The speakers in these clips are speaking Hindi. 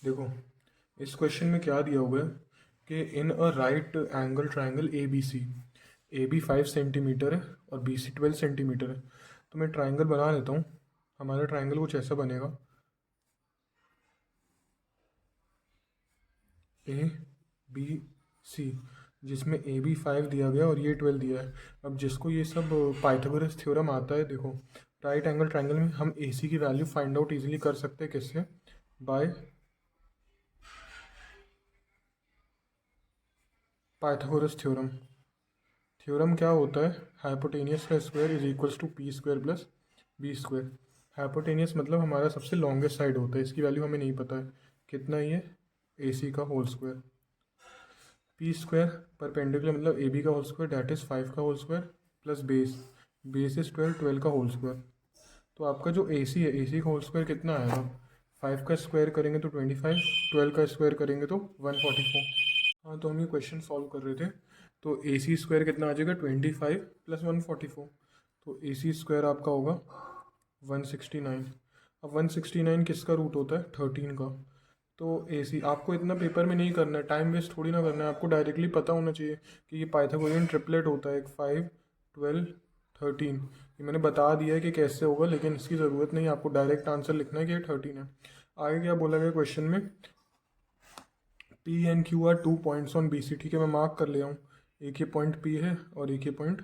देखो, इस क्वेश्चन में क्या दिया हुआ है कि in a right angle triangle A B C, A B 5 centimetre है और बी सी 12 सेंटीमीटर है। तो मैं ट्राइंगल बना लेता हूँ। हमारा ट्राइंगल कुछ ऐसा बनेगा, ए बी सी, जिसमें ए बी 5 दिया गया और ये 12 दिया है। अब जिसको ये सब पाइथागोरस थ्योरम आता है, देखो राइट एंगल ट्राइंगल में हम ए सी की वैल्यू फाइंड आउट इजीली कर सकते हैं। किससे? By Pythagoras theorem. थ्योरम क्या होता है? हाइपोटेनियस का square is equals to P square plus B square. Hypotenuse मतलब हमारा सबसे लॉन्गेस्ट साइड होता है, इसकी वैल्यू हमें नहीं पता है कितना ही है, ए सी का whole square. P square perpendicular मतलब ए बी का होल स्क्वायर, डैट इज़ 5 का whole square plus base, base is 12, 12 का होल स्क्वायर। तो आपका जो ए सी है, ए सी का होल स्क्वायर कितना आएगा? 5 का स्क्वायर करेंगे तो 25, 12 का स्क्वायर करेंगे तो 144। हाँ, तो हम ये क्वेश्चन सॉल्व कर रहे थे। तो ए सी स्क्वायर कितना आ जाएगा? 25 प्लस 144। तो ए सी स्क्वायर आपका होगा 169। अब 169 किसका रूट होता है? 13 का। तो ए सी आपको इतना पेपर में नहीं करना है, टाइम वेस्ट थोड़ी ना करना है, आपको डायरेक्टली पता होना चाहिए कि ये पाइथागोरियन ट्रिपलेट होता है, एक 5, 12, 13। ये मैंने बता दिया है कि कैसे होगा, लेकिन इसकी ज़रूरत नहीं है, आपको डायरेक्ट आंसर लिखना है कि ये 13 है। आगे क्या बोला गया क्वेश्चन में? P and Q are 2 points on B C. ठीक है, मैं मार्क कर ले हूँ। एक ये पॉइंट पी है और एक ये पॉइंट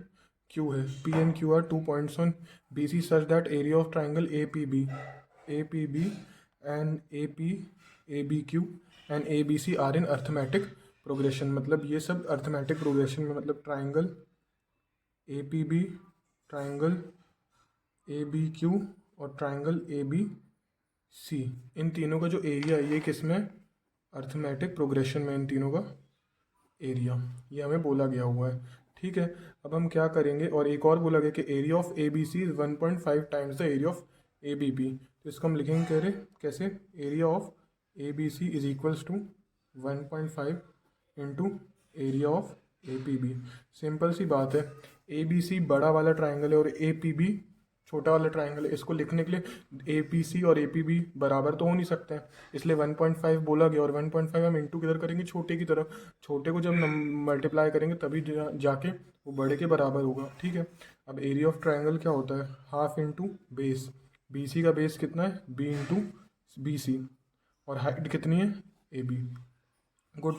क्यू है। P and Q are 2 points on B C such that area of triangle A P B and A B Q and A B C are in arithmetic progression. मतलब ये सब अर्थमेटिक प्रोग्रेशन में, मतलब triangle A P B, triangle A B Q और ट्राइंगल ए बी सी, इन तीनों का जो एरिया है ये किस में? अर्थमेटिक प्रोग्रेशन में इन तीनों का एरिया, ये हमें बोला गया हुआ है। ठीक है, अब हम क्या करेंगे, और एक और बोला गया कि area of A B C is 1.5 times the area of A B P. तो इसको हम लिखेंगे कह रहे कैसे? Area of A B C is equals to 1.5 into area of A P B. Simple सी बात है, ए बी सी बड़ा वाला ट्राइंगल है और ए पी बी छोटा वाला ट्राइंगल है। इसको लिखने के लिए ए पी सी और ए पी बी बराबर तो हो नहीं सकते हैं, इसलिए 1.5 बोला गया। और 1.5 हम इंटू किधर करेंगे? छोटे की तरफ। छोटे को जब मल्टीप्लाई करेंगे तभी जाके वो बड़े के बराबर होगा। ठीक है, अब एरिया ऑफ ट्राइंगल क्या होता है? Half into base. B C का बेस कितना है? B into B C. और हाइट कितनी है? A B. गुड।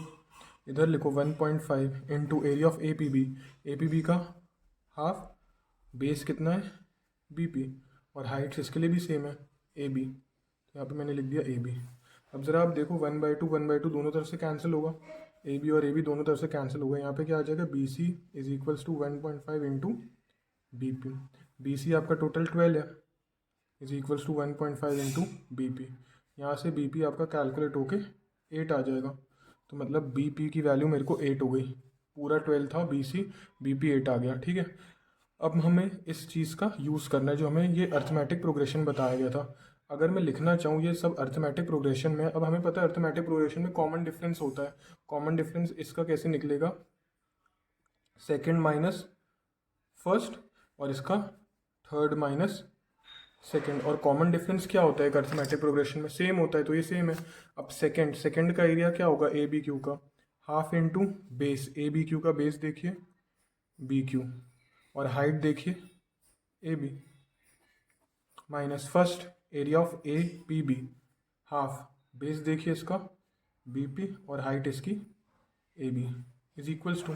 इधर लिखो 1.5 into area of A P B. A P B का हाफ, बेस कितना है? बी पी, और हाइट्स इसके लिए भी सेम है, ए बी। तो यहाँ पे मैंने लिख दिया ए बी। अब ज़रा आप देखो 1/2 दोनों तरफ से कैंसिल होगा, ए बी और ए बी दोनों तरफ से कैंसिल होगा। यहाँ पे क्या आ जाएगा? B C is equals to 1.5 into B P. B C आपका टोटल 12 है, is equals to 1.5 into B P. यहाँ से बी पी आपका कैलकुलेट होके 8 आ जाएगा। तो मतलब बी पी की वैल्यू मेरे को 8 हो गई। पूरा 12 था बी सी, बी पी 8 आ गया। ठीक है, अब हमें इस चीज़ का यूज़ करना है जो हमें ये अर्थमेटिक प्रोग्रेशन बताया गया था। अगर मैं लिखना चाहूँ ये सब अर्थमेटिक प्रोग्रेशन में, अब हमें पता है अर्थमेटिक प्रोग्रेशन में कॉमन डिफरेंस होता है। कॉमन डिफरेंस इसका कैसे निकलेगा? सेकंड माइनस फर्स्ट, और इसका थर्ड माइनस सेकंड। और कॉमन डिफरेंस क्या होता है एक अर्थमेटिक प्रोग्रेशन में? सेम होता है, तो ये सेम है। अब सेकंड का एरिया क्या होगा? ए बी क्यू का half into base. A B Q का बेस देखिए बी क्यू, और हाइट देखिए A B, minus first area of A P B, half, base देखिए इसका बी पी और हाइट इसकी A B, is equals to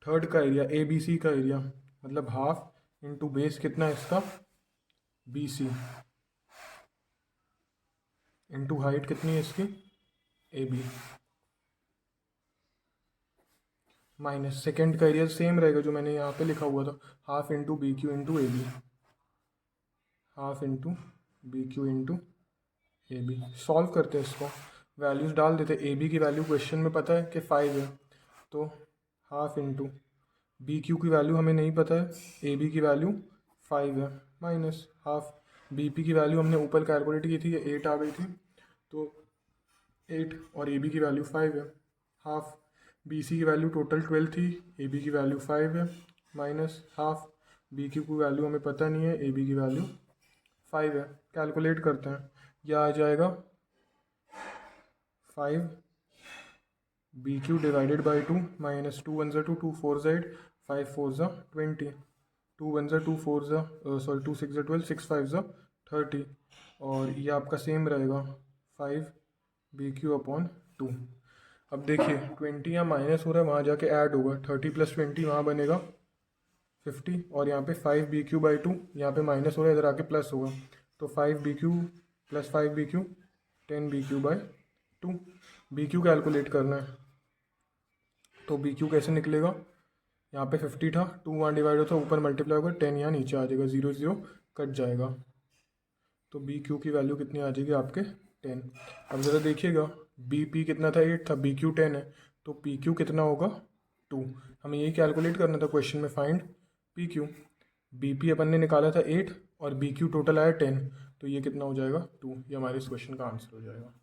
third का एरिया ए बी सी का एरिया, मतलब हाफ इंटू बेस कितना है इसका? बी सी, इंटू हाइट कितनी है इसकी? ए बी, माइनस सेकेंड का एरिया सेम रहेगा जो मैंने यहाँ पे लिखा हुआ था, half into B Q into A B, half into B Q into A B. Solve करते हैं इसको, वैल्यूज़ डाल देते। ए बी की वैल्यू क्वेश्चन में पता है कि 5 है, तो हाफ इंटू बी क्यू की वैल्यू हमें नहीं पता है, ए बी की वैल्यू 5 है, माइनस हाफ बी पी की वैल्यू हमने ऊपर कैलकुलेट की थी, ये 8 आ गई थी, तो 8, और ए बी की वैल्यू 5 है, हाफ बी सी की वैल्यू टोटल 12 थी, ए बी की वैल्यू 5 है, माइनस हाफ बी क्यू की वैल्यू हमें पता नहीं है, ए बी की वैल्यू 5 है। कैलकुलेट करते हैं, यह आ जाएगा 5 बी क्यू डिवाइडेड बाई 2 माइनस 2 1 2 2 4 8 5 4 20 2 1 2 4 सॉरी 2 6 12 6 5 30 और ये आपका सेम रहेगा 5 बी क्यू अपॉन 2। अब देखिए 20 यहाँ माइनस हो रहा है, वहाँ जाके ऐड होगा, 30 प्लस 20 वहाँ बनेगा 50 और यहाँ पे 5 बी क्यू बाई 2 यहाँ पे माइनस हो रहा है, इधर आके प्लस होगा, तो 5 B Q plus 5 B Q 10 B Q by 2। B Q calculate करना है, तो बी क्यू कैसे निकलेगा, यहाँ पे 50 था, 2 वहाँ डिवाइड होता है, ऊपर मल्टीप्लाई होगा, 10 यहाँ नीचे आ जाएगा, 0 0 कट जाएगा, तो बी क्यू की वैल्यू कितनी आ जाएगी आपके 10। अब ज़रा देखिएगा बी पी कितना था 8 था, बी क्यू 10 है, तो पी क्यू कितना होगा 2। हमें यही कैलकुलेट करना था क्वेश्चन में, find P Q. B P अपन ने निकाला था 8 और बी क्यू टोटल आया 10, तो ये कितना हो जाएगा 2। ये हमारे इस क्वेश्चन का आंसर हो जाएगा।